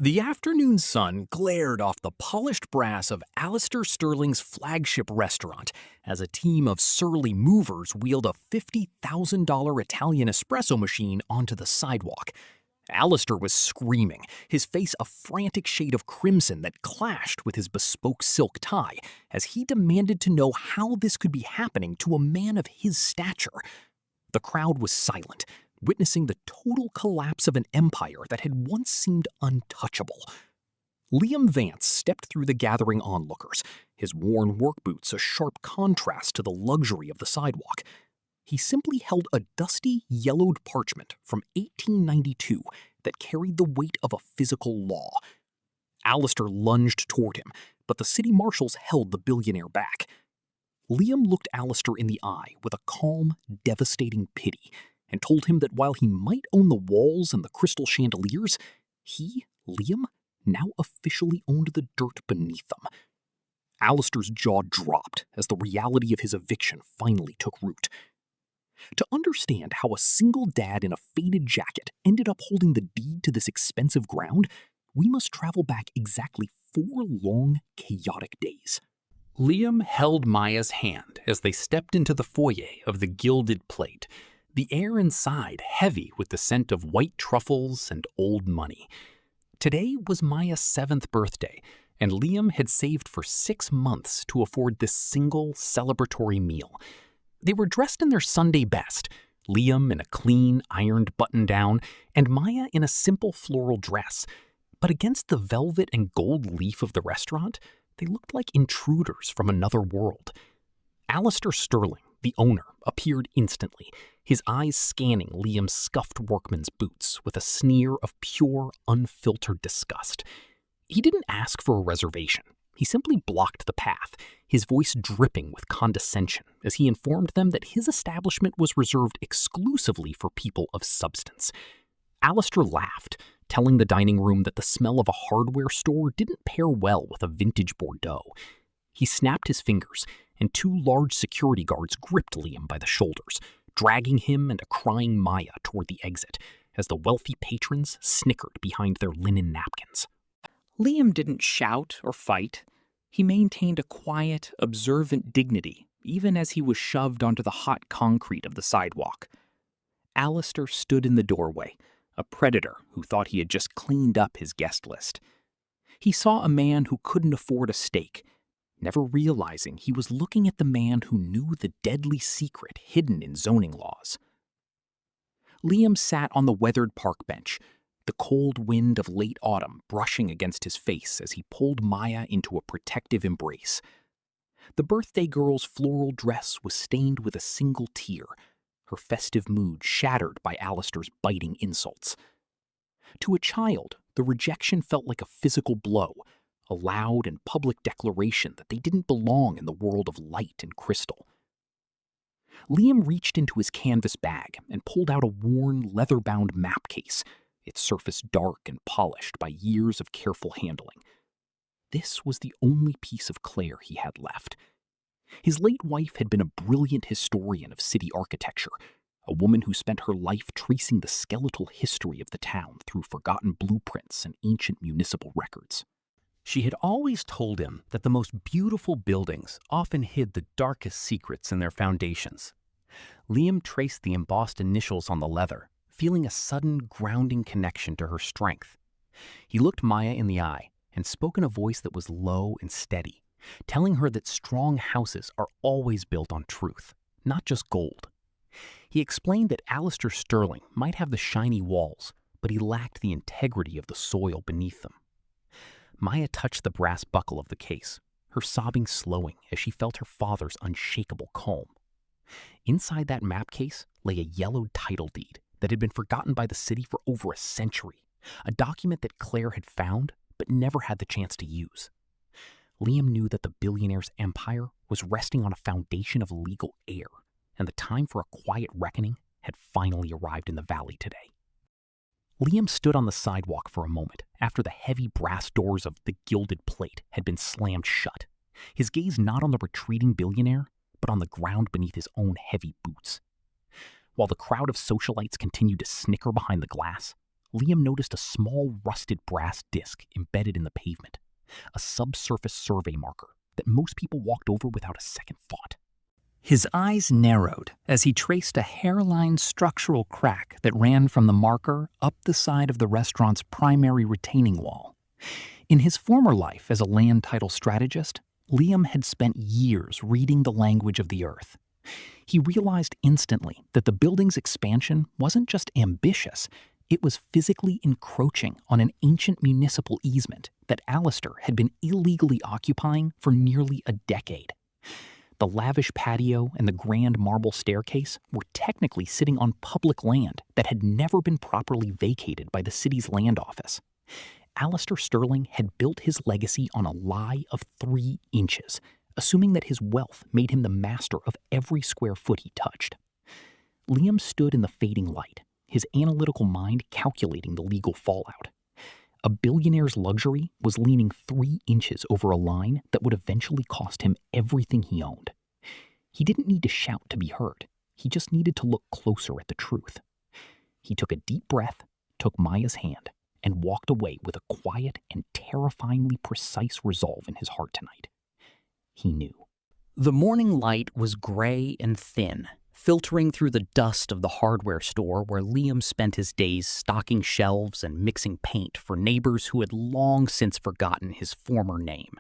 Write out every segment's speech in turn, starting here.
The afternoon sun glared off the polished brass of Alistair Sterling's flagship restaurant as a team of surly movers wheeled a $50,000 Italian espresso machine onto the sidewalk. Alistair was screaming, his face a frantic shade of crimson that clashed with his bespoke silk tie, as he demanded to know how this could be happening to a man of his stature. The crowd was silent, witnessing the total collapse of an empire that had once seemed untouchable. Liam Vance stepped through the gathering onlookers, his worn work boots a sharp contrast to the luxury of the sidewalk. He simply held a dusty, yellowed parchment from 1892 that carried the weight of a physical law. Alistair lunged toward him, but the city marshals held the billionaire back. Liam looked Alistair in the eye with a calm, devastating pity, and told him that while he might own the walls and the crystal chandeliers, he, Liam, now officially owned the dirt beneath them. Alistair's jaw dropped as the reality of his eviction finally took root. To understand how a single dad in a faded jacket ended up holding the deed to this expensive ground, we must travel back exactly 4 long, chaotic days. Liam held Maya's hand as they stepped into the foyer of the Gilded Plate, the air inside heavy with the scent of white truffles and old money. Today was Maya's 7th birthday, and Liam had saved for 6 months to afford this single celebratory meal. They were dressed in their Sunday best, Liam in a clean, ironed button-down, and Maya in a simple floral dress. But against the velvet and gold leaf of the restaurant, they looked like intruders from another world. Alistair Sterling, the owner, appeared instantly, his eyes scanning Liam's scuffed workman's boots with a sneer of pure, unfiltered disgust. He didn't ask for a reservation. He simply blocked the path, his voice dripping with condescension as he informed them that his establishment was reserved exclusively for people of substance. Alistair laughed, telling the dining room that the smell of a hardware store didn't pair well with a vintage Bordeaux. He snapped his fingers, and 2 large security guards gripped Liam by the shoulders, dragging him and a crying Maya toward the exit, as the wealthy patrons snickered behind their linen napkins. Liam didn't shout or fight. He maintained a quiet, observant dignity, even as he was shoved onto the hot concrete of the sidewalk. Alistair stood in the doorway, a predator who thought he had just cleaned up his guest list. He saw a man who couldn't afford a steak, never realizing he was looking at the man who knew the deadly secret hidden in zoning laws. Liam sat on the weathered park bench, the cold wind of late autumn brushing against his face as he pulled Maya into a protective embrace. The birthday girl's floral dress was stained with a single tear, her festive mood shattered by Alistair's biting insults. To a child, the rejection felt like a physical blow, a loud and public declaration that they didn't belong in the world of light and crystal. Liam reached into his canvas bag and pulled out a worn, leather-bound map case, its surface dark and polished by years of careful handling. This was the only piece of Claire he had left. His late wife had been a brilliant historian of city architecture, a woman who spent her life tracing the skeletal history of the town through forgotten blueprints and ancient municipal records. She had always told him that the most beautiful buildings often hid the darkest secrets in their foundations. Liam traced the embossed initials on the leather, feeling a sudden grounding connection to her strength. He looked Maya in the eye and spoke in a voice that was low and steady, telling her that strong houses are always built on truth, not just gold. He explained that Alistair Sterling might have the shiny walls, but he lacked the integrity of the soil beneath them. Maya touched the brass buckle of the case, her sobbing slowing as she felt her father's unshakable calm. Inside that map case lay a yellowed title deed that had been forgotten by the city for over a century, a document that Claire had found but never had the chance to use. Liam knew that the billionaire's empire was resting on a foundation of legal air, and the time for a quiet reckoning had finally arrived in the valley today. Liam stood on the sidewalk for a moment after the heavy brass doors of the Gilded Plate had been slammed shut, his gaze not on the retreating billionaire, but on the ground beneath his own heavy boots. While the crowd of socialites continued to snicker behind the glass, Liam noticed a small rusted brass disc embedded in the pavement, a subsurface survey marker that most people walked over without a second thought. His eyes narrowed as he traced a hairline structural crack that ran from the marker up the side of the restaurant's primary retaining wall. In his former life as a land title strategist, Liam had spent years reading the language of the earth. He realized instantly that the building's expansion wasn't just ambitious, it was physically encroaching on an ancient municipal easement that Alistair had been illegally occupying for nearly a decade. The lavish patio and the grand marble staircase were technically sitting on public land that had never been properly vacated by the city's land office. Alistair Sterling had built his legacy on a lie of 3 inches, assuming that his wealth made him the master of every square foot he touched. Liam stood in the fading light, his analytical mind calculating the legal fallout. A billionaire's luxury was leaning 3 inches over a line that would eventually cost him everything he owned. He didn't need to shout to be heard. He just needed to look closer at the truth. He took a deep breath, took Maya's hand, and walked away with a quiet and terrifyingly precise resolve in his heart tonight. He knew. The morning light was gray and thin, filtering through the dust of the hardware store where Liam spent his days stocking shelves and mixing paint for neighbors who had long since forgotten his former name.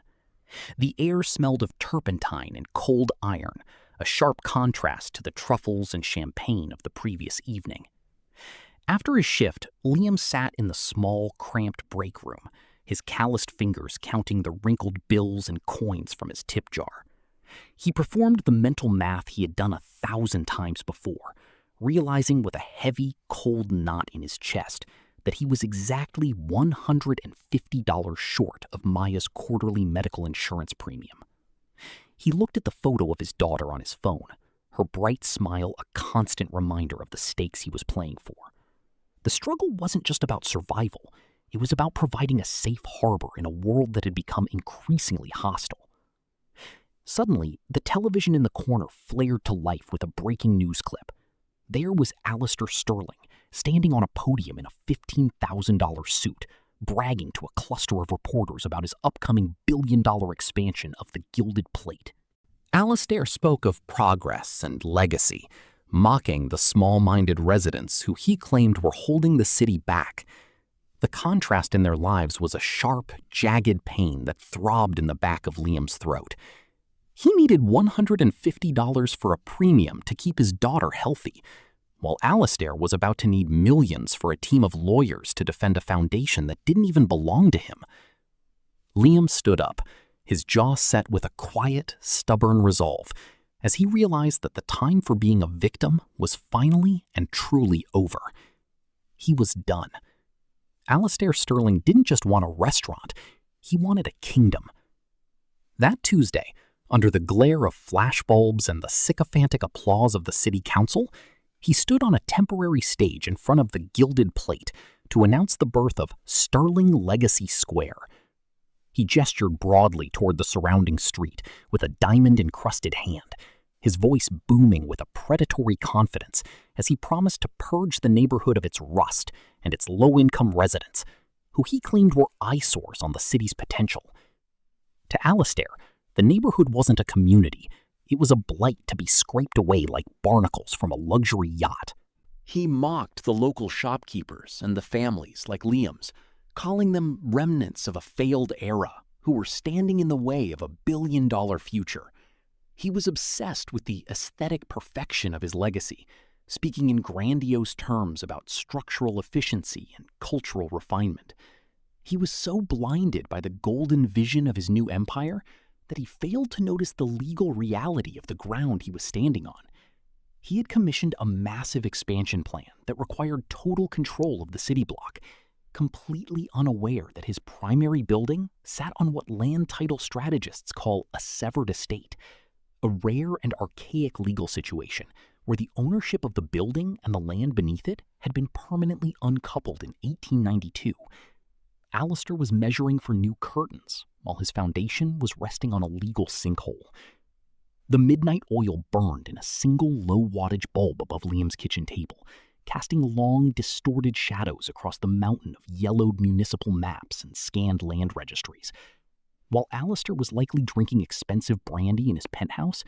The air smelled of turpentine and cold iron, a sharp contrast to the truffles and champagne of the previous evening. After his shift, Liam sat in the small, cramped break room, his calloused fingers counting the wrinkled bills and coins from his tip jar. He performed the mental math he had done 1,000 times before, realizing with a heavy, cold knot in his chest that he was exactly $150 short of Maya's quarterly medical insurance premium. He looked at the photo of his daughter on his phone, her bright smile a constant reminder of the stakes he was playing for. The struggle wasn't just about survival, it was about providing a safe harbor in a world that had become increasingly hostile. Suddenly, the television in the corner flared to life with a breaking news clip. There was Alistair Sterling, standing on a podium in a $15,000 suit, bragging to a cluster of reporters about his upcoming billion-dollar expansion of the Gilded Plate. Alistair spoke of progress and legacy, mocking the small-minded residents who he claimed were holding the city back. The contrast in their lives was a sharp, jagged pain that throbbed in the back of Liam's throat. He needed $150 for a premium to keep his daughter healthy, while Alistair was about to need millions for a team of lawyers to defend a foundation that didn't even belong to him. Liam stood up, his jaw set with a quiet, stubborn resolve, as he realized that the time for being a victim was finally and truly over. He was done. Alistair Sterling didn't just want a restaurant, he wanted a kingdom. That Tuesday, under the glare of flashbulbs and the sycophantic applause of the city council, he stood on a temporary stage in front of the Gilded Plate to announce the birth of Sterling Legacy Square. He gestured broadly toward the surrounding street with a diamond-encrusted hand, his voice booming with a predatory confidence as he promised to purge the neighborhood of its rust and its low-income residents, who he claimed were eyesores on the city's potential. To Alistair, the neighborhood wasn't a community. It was a blight to be scraped away like barnacles from a luxury yacht. He mocked the local shopkeepers and the families like Liam's, calling them remnants of a failed era who were standing in the way of a billion-dollar future. He was obsessed with the aesthetic perfection of his legacy, speaking in grandiose terms about structural efficiency and cultural refinement. He was so blinded by the golden vision of his new empire that he failed to notice the legal reality of the ground he was standing on. He had commissioned a massive expansion plan that required total control of the city block, completely unaware that his primary building sat on what land title strategists call a severed estate, a rare and archaic legal situation where the ownership of the building and the land beneath it had been permanently uncoupled in 1892. Alistair was measuring for new curtains, while his foundation was resting on a legal sinkhole. The midnight oil burned in a single low-wattage bulb above Liam's kitchen table, casting long, distorted shadows across the mountain of yellowed municipal maps and scanned land registries. While Alistair was likely drinking expensive brandy in his penthouse,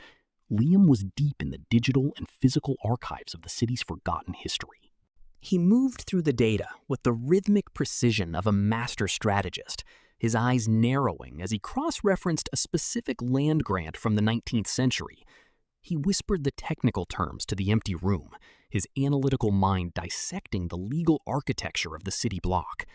Liam was deep in the digital and physical archives of the city's forgotten history. He moved through the data with the rhythmic precision of a master strategist, his eyes narrowing as he cross-referenced a specific land grant from the 19th century. He whispered the technical terms to the empty room, his analytical mind dissecting the legal architecture of the city block.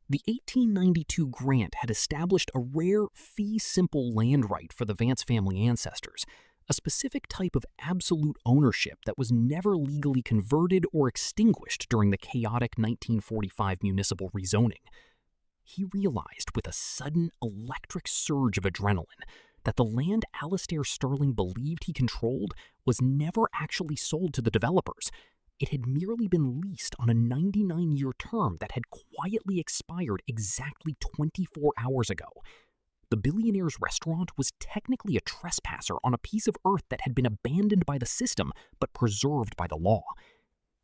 The 1892 grant had established a rare fee-simple land right for the Vance family ancestors, a specific type of absolute ownership that was never legally converted or extinguished during the chaotic 1945 municipal rezoning. He realized with a sudden electric surge of adrenaline that the land Alistair Sterling believed he controlled was never actually sold to the developers. It had merely been leased on a 99-year term that had quietly expired exactly 24 hours ago. The Billionaire's restaurant was technically a trespasser on a piece of earth that had been abandoned by the system but preserved by the law.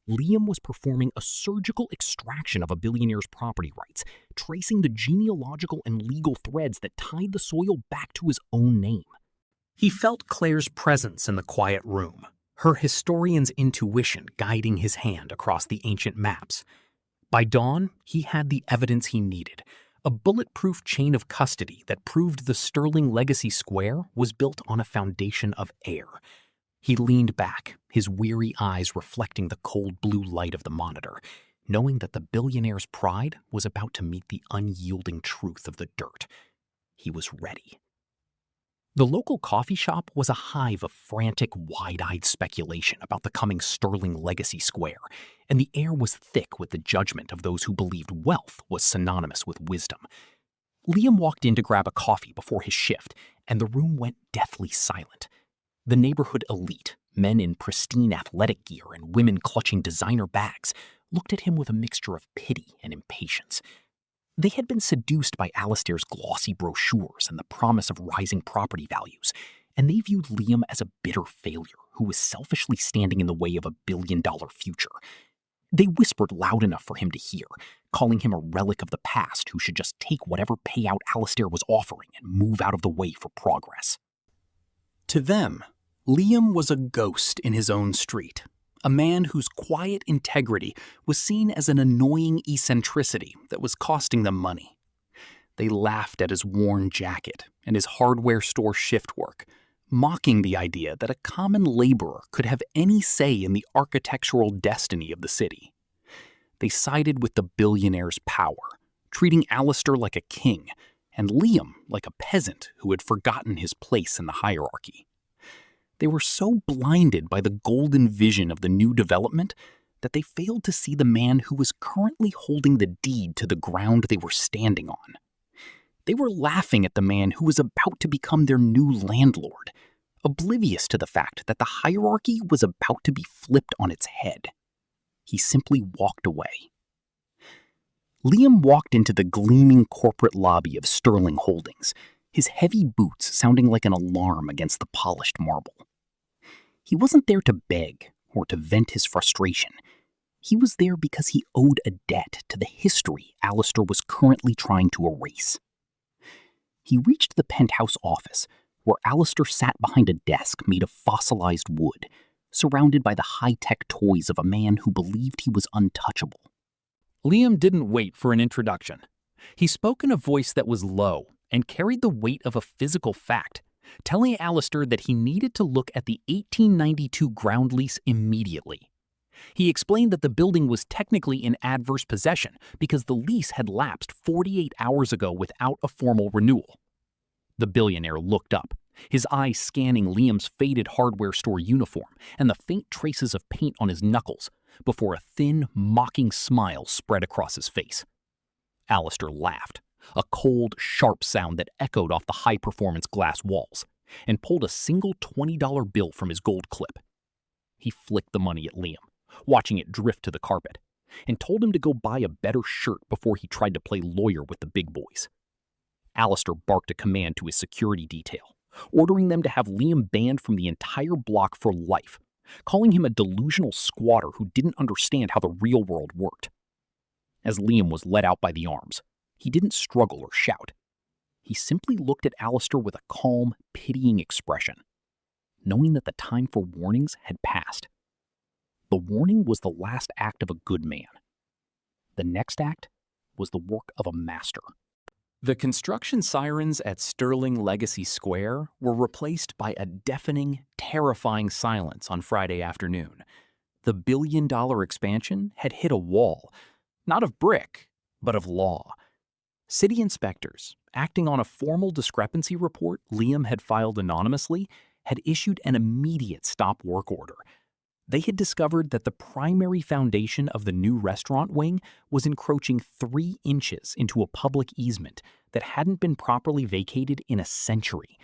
Liam was performing a surgical extraction of a billionaire's property rights, tracing the genealogical and legal threads that tied the soil back to his own name. He felt Claire's presence in the quiet room, her historian's intuition guiding his hand across the ancient maps. By dawn, he had the evidence he needed, a bulletproof chain of custody that proved the Sterling Legacy Square was built on a foundation of air. He leaned back, his weary eyes reflecting the cold blue light of the monitor, knowing that the billionaire's pride was about to meet the unyielding truth of the dirt. He was ready. The local coffee shop was a hive of frantic, wide-eyed speculation about the coming Sterling Legacy Square, and the air was thick with the judgment of those who believed wealth was synonymous with wisdom. Liam walked in to grab a coffee before his shift, and the room went deathly silent. The neighborhood elite, men in pristine athletic gear and women clutching designer bags, looked at him with a mixture of pity and impatience. They had been seduced by Alistair's glossy brochures and the promise of rising property values, and they viewed Liam as a bitter failure who was selfishly standing in the way of a billion-dollar future. They whispered loud enough for him to hear, calling him a relic of the past who should just take whatever payout Alistair was offering and move out of the way for progress. To them, Liam was a ghost in his own street, a man whose quiet integrity was seen as an annoying eccentricity that was costing them money. They laughed at his worn jacket and his hardware store shift work, mocking the idea that a common laborer could have any say in the architectural destiny of the city. They sided with the billionaire's power, treating Alistair like a king and Liam like a peasant who had forgotten his place in the hierarchy. They were so blinded by the golden vision of the new development that they failed to see the man who was currently holding the deed to the ground they were standing on. They were laughing at the man who was about to become their new landlord, oblivious to the fact that the hierarchy was about to be flipped on its head. He simply walked away. Liam walked into the gleaming corporate lobby of Sterling Holdings, his heavy boots sounding like an alarm against the polished marble. He wasn't there to beg or to vent his frustration. He was there because he owed a debt to the history Alistair was currently trying to erase. He reached the penthouse office, where Alistair sat behind a desk made of fossilized wood, surrounded by the high-tech toys of a man who believed he was untouchable. Liam didn't wait for an introduction. He spoke in a voice that was low and carried the weight of a physical fact, telling Alistair that he needed to look at the 1892 ground lease immediately. He explained that the building was technically in adverse possession because the lease had lapsed 48 hours ago without a formal renewal. The billionaire looked up, his eyes scanning Liam's faded hardware store uniform and the faint traces of paint on his knuckles, before a thin, mocking smile spread across his face. Alistair laughed, a cold, sharp sound that echoed off the high-performance glass walls, and pulled a single $20 bill from his gold clip. He flicked the money at Liam, watching it drift to the carpet, and told him to go buy a better shirt before he tried to play lawyer with the big boys. Alistair barked a command to his security detail, ordering them to have Liam banned from the entire block for life, calling him a delusional squatter who didn't understand how the real world worked. As Liam was led out by the arms, he didn't struggle or shout. He simply looked at Alistair with a calm, pitying expression, knowing that the time for warnings had passed. The warning was the last act of a good man. The next act was the work of a master. The construction sirens at Sterling Legacy Square were replaced by a deafening, terrifying silence on Friday afternoon. The billion-dollar expansion had hit a wall, not of brick, but of law. City inspectors, acting on a formal discrepancy report Liam had filed anonymously, had issued an immediate stop work order. They had discovered that the primary foundation of the new restaurant wing was encroaching 3 inches into a public easement that hadn't been properly vacated in a century.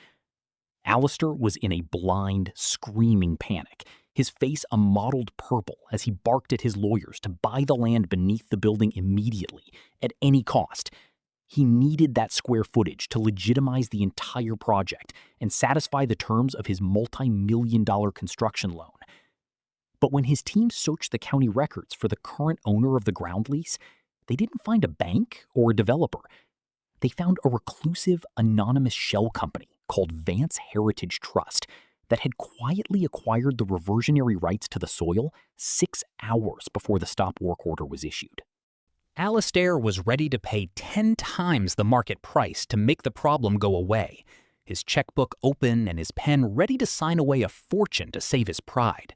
Alistair was in a blind, screaming panic, his face a mottled purple as he barked at his lawyers to buy the land beneath the building immediately, at any cost. He needed that square footage to legitimize the entire project and satisfy the terms of his multi-million-dollar construction loan. But when his team searched the county records for the current owner of the ground lease, they didn't find a bank or a developer. They found a reclusive, anonymous shell company called Vance Heritage Trust that had quietly acquired the reversionary rights to the soil 6 hours before the stop work order was issued. Alistair was ready to pay 10 times the market price to make the problem go away, his checkbook open and his pen ready to sign away a fortune to save his pride.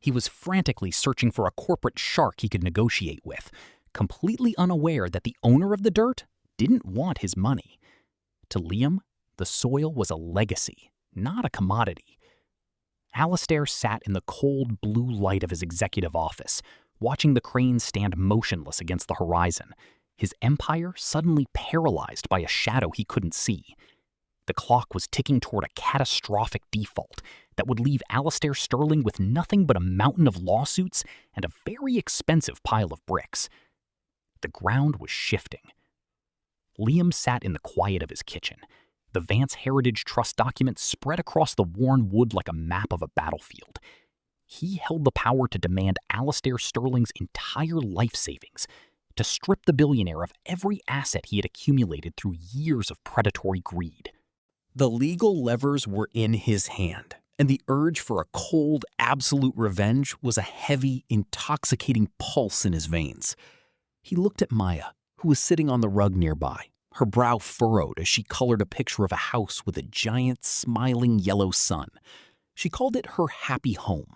He was frantically searching for a corporate shark he could negotiate with, completely unaware that the owner of the dirt didn't want his money. To Liam, the soil was a legacy, not a commodity. Alistair sat in the cold blue light of his executive office, watching the cranes stand motionless against the horizon, his empire suddenly paralyzed by a shadow he couldn't see. The clock was ticking toward a catastrophic default that would leave Alistair Sterling with nothing but a mountain of lawsuits and a very expensive pile of bricks. The ground was shifting. Liam sat in the quiet of his kitchen, the Vance Heritage Trust document spread across the worn wood like a map of a battlefield. He held the power to demand Alistair Sterling's entire life savings, to strip the billionaire of every asset he had accumulated through years of predatory greed. The legal levers were in his hand, and the urge for a cold, absolute revenge was a heavy, intoxicating pulse in his veins. He looked at Maya, who was sitting on the rug nearby, her brow furrowed as she colored a picture of a house with a giant, smiling yellow sun. She called it her happy home.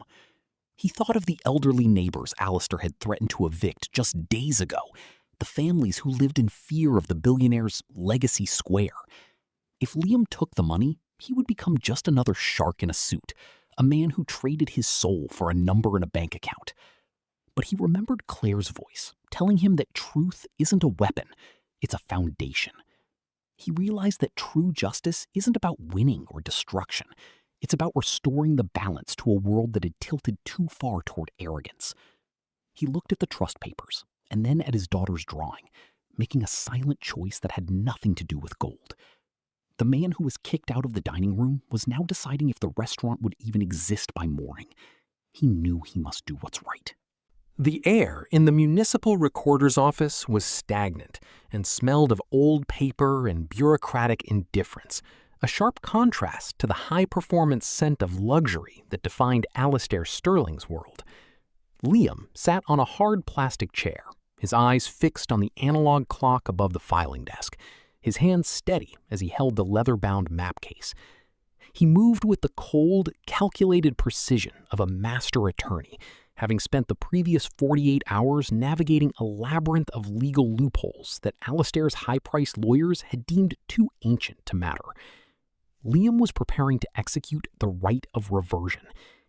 He thought of the elderly neighbors Alistair had threatened to evict just days ago, the families who lived in fear of the billionaire's legacy square. If Liam took the money, he would become just another shark in a suit, a man who traded his soul for a number in a bank account. But he remembered Claire's voice, telling him that truth isn't a weapon, it's a foundation. He realized that true justice isn't about winning or destruction. It's about restoring the balance to a world that had tilted too far toward arrogance. He looked at the trust papers and then at his daughter's drawing, making a silent choice that had nothing to do with gold. The man who was kicked out of the dining room was now deciding if the restaurant would even exist by morning. He knew he must do what's right. The air in the municipal recorder's office was stagnant and smelled of old paper and bureaucratic indifference, a sharp contrast to the high-performance scent of luxury that defined Alistair Sterling's world. Liam sat on a hard plastic chair, his eyes fixed on the analog clock above the filing desk, his hands steady as he held the leather-bound map case. He moved with the cold, calculated precision of a master attorney, having spent the previous 48 hours navigating a labyrinth of legal loopholes that Alistair's high-priced lawyers had deemed too ancient to matter. Liam was preparing to execute the right of reversion,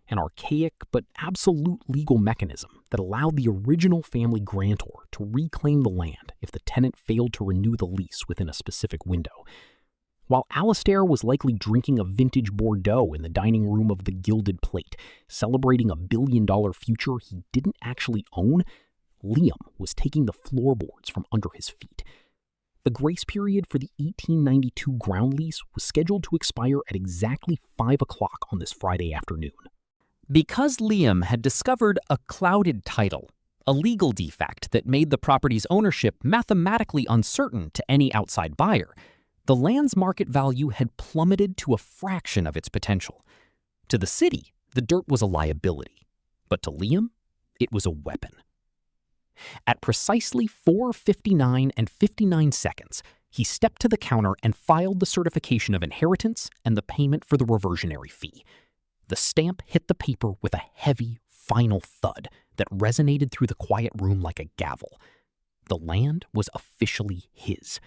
an archaic but absolute legal mechanism that allowed the original family grantor to reclaim the land if the tenant failed to renew the lease within a specific window. While Alistair was likely drinking a vintage Bordeaux in the dining room of the Gilded Plate, celebrating a billion-dollar future he didn't actually own, Liam was taking the floorboards from under his feet. The grace period for the 1892 ground lease was scheduled to expire at exactly 5 o'clock on this Friday afternoon. Because Liam had discovered a clouded title, a legal defect that made the property's ownership mathematically uncertain to any outside buyer, the land's market value had plummeted to a fraction of its potential. To the city, the dirt was a liability, but to Liam, it was a weapon. At precisely 4:59 and 59 seconds, he stepped to the counter and filed the certification of inheritance and the payment for the reversionary fee. The stamp hit the paper with a heavy, final thud that resonated through the quiet room like a gavel. The land was officially his.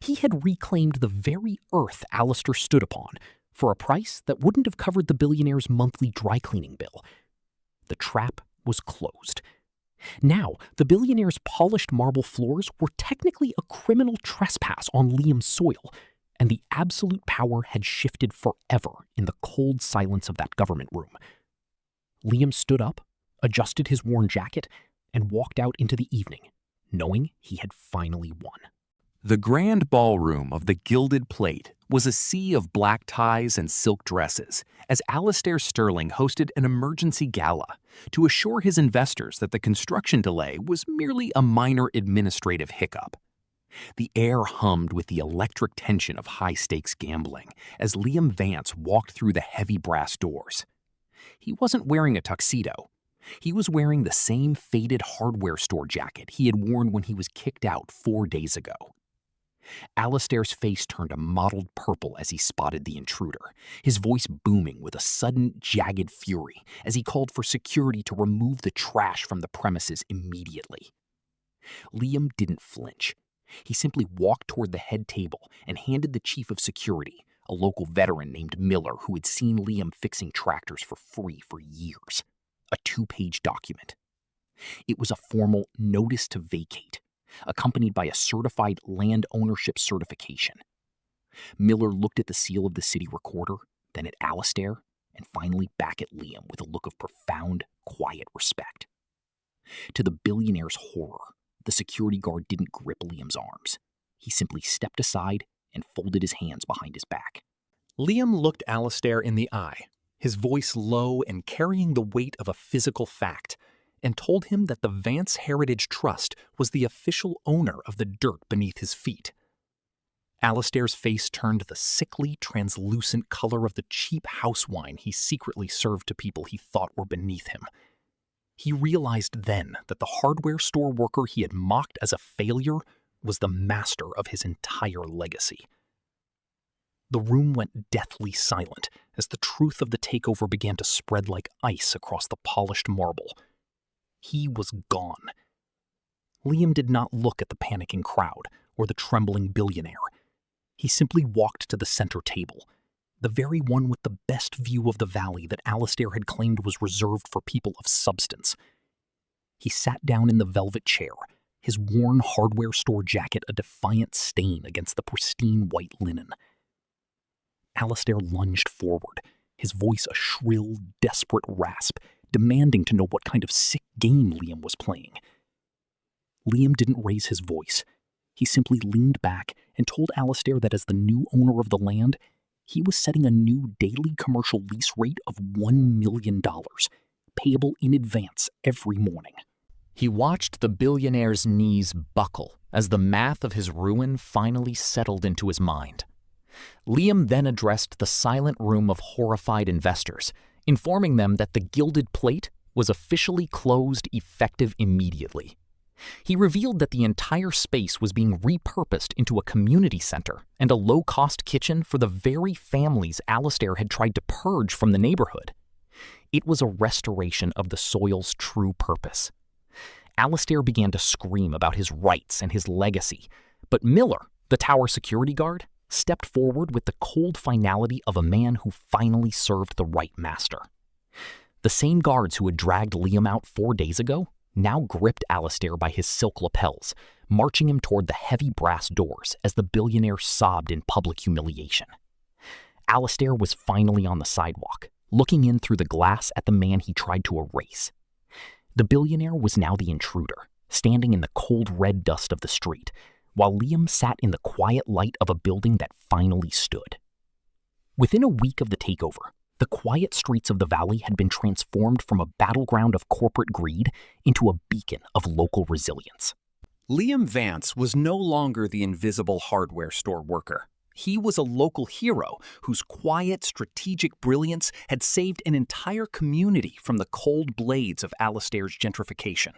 He had reclaimed the very earth Alistair stood upon for a price that wouldn't have covered the billionaire's monthly dry cleaning bill. The trap was closed. Now, the billionaire's polished marble floors were technically a criminal trespass on Liam's soil, and the absolute power had shifted forever in the cold silence of that government room. Liam stood up, adjusted his worn jacket, and walked out into the evening, knowing he had finally won. The grand ballroom of the Gilded Plate was a sea of black ties and silk dresses as Alistair Sterling hosted an emergency gala to assure his investors that the construction delay was merely a minor administrative hiccup. The air hummed with the electric tension of high-stakes gambling as Liam Vance walked through the heavy brass doors. He wasn't wearing a tuxedo. He was wearing the same faded hardware store jacket he had worn when he was kicked out 4 days ago. Alistair's face turned a mottled purple as he spotted the intruder, his voice booming with a sudden, jagged fury as he called for security to remove the trash from the premises immediately. Liam didn't flinch. He simply walked toward the head table and handed the chief of security, a local veteran named Miller who had seen Liam fixing tractors for free for years, a 2-page document. It was a formal notice to vacate, accompanied by a certified land ownership certification. Miller looked at the seal of the city recorder, then at Alistair, and finally back at Liam with a look of profound, quiet respect. To the billionaire's horror, the security guard didn't grip Liam's arms. He simply stepped aside and folded his hands behind his back. Liam looked Alistair in the eye, his voice low and carrying the weight of a physical fact, and told him that the Vance Heritage Trust was the official owner of the dirt beneath his feet. Alistair's face turned the sickly, translucent color of the cheap house wine he secretly served to people he thought were beneath him. He realized then that the hardware store worker he had mocked as a failure was the master of his entire legacy. The room went deathly silent as the truth of the takeover began to spread like ice across the polished marble. He was gone. Liam did not look at the panicking crowd or the trembling billionaire. He simply walked to the center table, the very one with the best view of the valley that Alistair had claimed was reserved for people of substance. He sat down in the velvet chair, his worn hardware store jacket a defiant stain against the pristine white linen. Alistair lunged forward, his voice a shrill, desperate rasp, demanding to know what kind of sick game Liam was playing. Liam didn't raise his voice. He simply leaned back and told Alistair that as the new owner of the land, he was setting a new daily commercial lease rate of $1 million, payable in advance every morning. He watched the billionaire's knees buckle as the math of his ruin finally settled into his mind. Liam then addressed the silent room of horrified investors, informing them that the Gilded Plate was officially closed effective immediately. He revealed that the entire space was being repurposed into a community center and a low-cost kitchen for the very families Alistair had tried to purge from the neighborhood. It was a restoration of the soil's true purpose. Alistair began to scream about his rights and his legacy, but Miller, the tower security guard, stepped forward with the cold finality of a man who finally served the right master. The same guards who had dragged Liam out 4 days ago now gripped Alistair by his silk lapels, marching him toward the heavy brass doors as the billionaire sobbed in public humiliation. Alistair was finally on the sidewalk, looking in through the glass at the man he tried to erase. The billionaire was now the intruder, standing in the cold red dust of the street, while Liam sat in the quiet light of a building that finally stood. Within a week of the takeover, The quiet streets of the valley had been transformed from a battleground of corporate greed into a beacon of local resilience. Liam Vance was no longer the invisible hardware store worker. He was a local hero whose quiet, strategic brilliance had saved an entire community from the cold blades of Alastair's gentrification.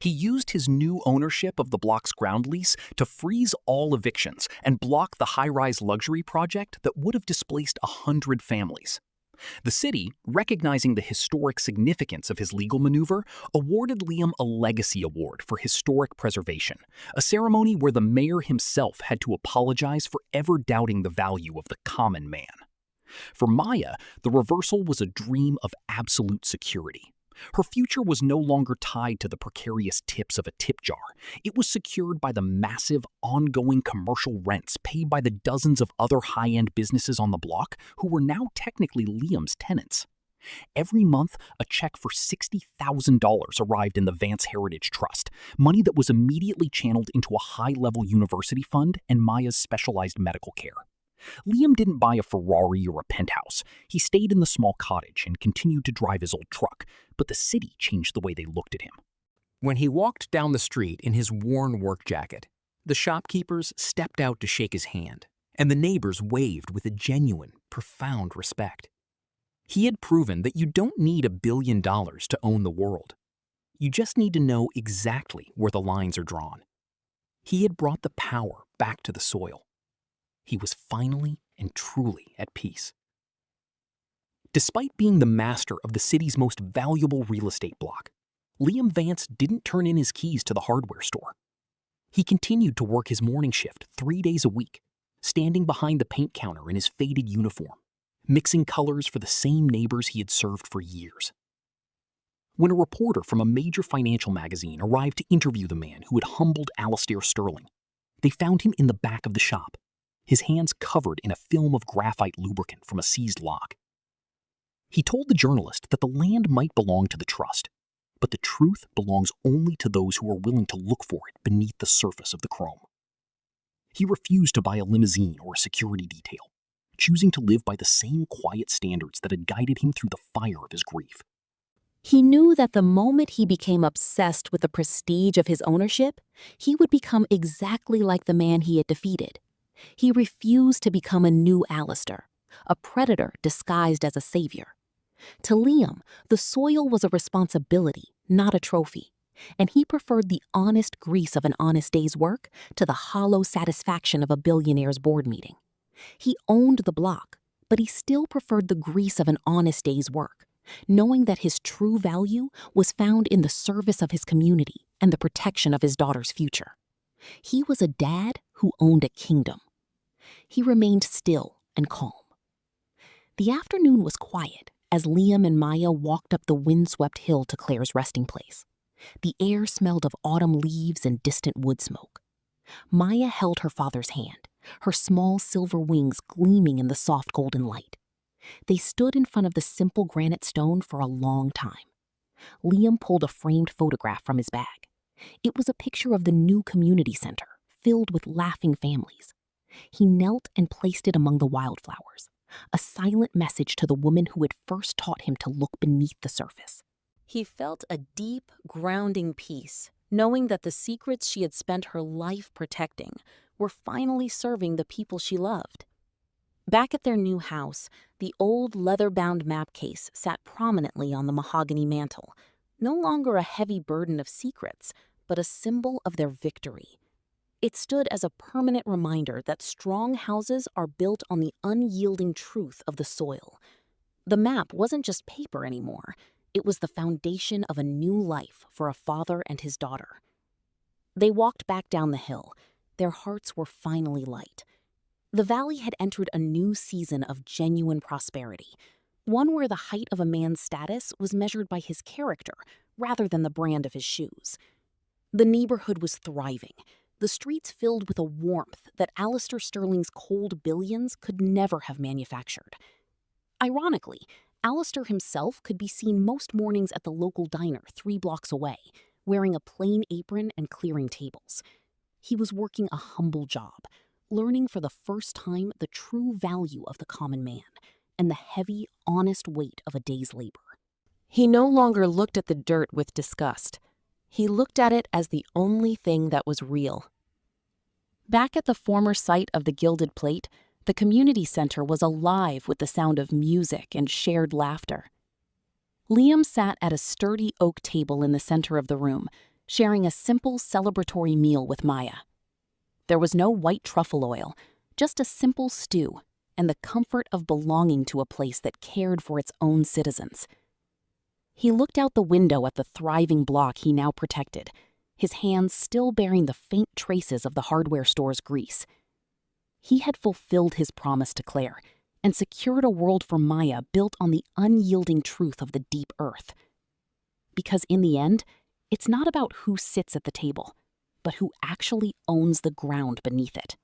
He used his new ownership of the block's ground lease to freeze all evictions and block the high-rise luxury project that would have displaced 100 families. The city, recognizing the historic significance of his legal maneuver, awarded Liam a legacy award for historic preservation, a ceremony where the mayor himself had to apologize for ever doubting the value of the common man. For Maya, the reversal was a dream of absolute security. Her future was no longer tied to the precarious tips of a tip jar. It was secured by the massive, ongoing commercial rents paid by the dozens of other high-end businesses on the block who were now technically Liam's tenants. Every month, a check for $60,000 arrived in the Vance Heritage Trust, money that was immediately channeled into a high-level university fund and Maya's specialized medical care. Liam didn't buy a Ferrari or a penthouse. He stayed in the small cottage and continued to drive his old truck, but the city changed the way they looked at him. When he walked down the street in his worn work jacket, the shopkeepers stepped out to shake his hand, and the neighbors waved with a genuine, profound respect. He had proven that you don't need $1 billion to own the world. You just need to know exactly where the lines are drawn. He had brought the power back to the soil. He was finally and truly at peace. Despite being the master of the city's most valuable real estate block, Liam Vance didn't turn in his keys to the hardware store. He continued to work his morning shift 3 days a week, standing behind the paint counter in his faded uniform, mixing colors for the same neighbors he had served for years. When a reporter from a major financial magazine arrived to interview the man who had humbled Alastair Sterling, they found him in the back of the shop, his hands covered in a film of graphite lubricant from a seized lock. He told the journalist that the land might belong to the trust, but the truth belongs only to those who are willing to look for it beneath the surface of the chrome. He refused to buy a limousine or a security detail, choosing to live by the same quiet standards that had guided him through the fire of his grief. He knew that the moment he became obsessed with the prestige of his ownership, he would become exactly like the man he had defeated. He refused to become a new Alastair, a predator disguised as a savior. To Liam, the soil was a responsibility, not a trophy, and he preferred the honest grease of an honest day's work to the hollow satisfaction of a billionaire's board meeting. He owned the block, but he still preferred the grease of an honest day's work, knowing that his true value was found in the service of his community and the protection of his daughter's future. He was a dad who owned a kingdom. He remained still and calm. The afternoon was quiet as Liam and Maya walked up the windswept hill to Claire's resting place. The air smelled of autumn leaves and distant wood smoke. Maya held her father's hand, her small silver wings gleaming in the soft golden light. They stood in front of the simple granite stone for a long time. Liam pulled a framed photograph from his bag. It was a picture of the new community center, filled with laughing families. He knelt and placed it among the wildflowers, a silent message to the woman who had first taught him to look beneath the surface. He felt a deep, grounding peace, knowing that the secrets she had spent her life protecting were finally serving the people she loved. Back at their new house, the old leather-bound map case sat prominently on the mahogany mantel, no longer a heavy burden of secrets, but a symbol of their victory. It stood as a permanent reminder that strong houses are built on the unyielding truth of the soil. The map wasn't just paper anymore. It was the foundation of a new life for a father and his daughter. They walked back down the hill. Their hearts were finally light. The valley had entered a new season of genuine prosperity, one where the height of a man's status was measured by his character rather than the brand of his shoes. The neighborhood was thriving, the streets filled with a warmth that Alastair Sterling's cold billions could never have manufactured. Ironically, Alastair himself could be seen most mornings at the local diner 3 blocks away, wearing a plain apron and clearing tables. He was working a humble job, learning for the first time the true value of the common man, and the heavy, honest weight of a day's labor. He no longer looked at the dirt with disgust. He looked at it as the only thing that was real. Back at the former site of the Gilded Plate, the community center was alive with the sound of music and shared laughter. Liam sat at a sturdy oak table in the center of the room, sharing a simple celebratory meal with Maya. There was no white truffle oil, just a simple stew and the comfort of belonging to a place that cared for its own citizens. He looked out the window at the thriving block he now protected, his hands still bearing the faint traces of the hardware store's grease. He had fulfilled his promise to Claire and secured a world for Maya built on the unyielding truth of the deep earth. Because in the end, it's not about who sits at the table, but who actually owns the ground beneath it.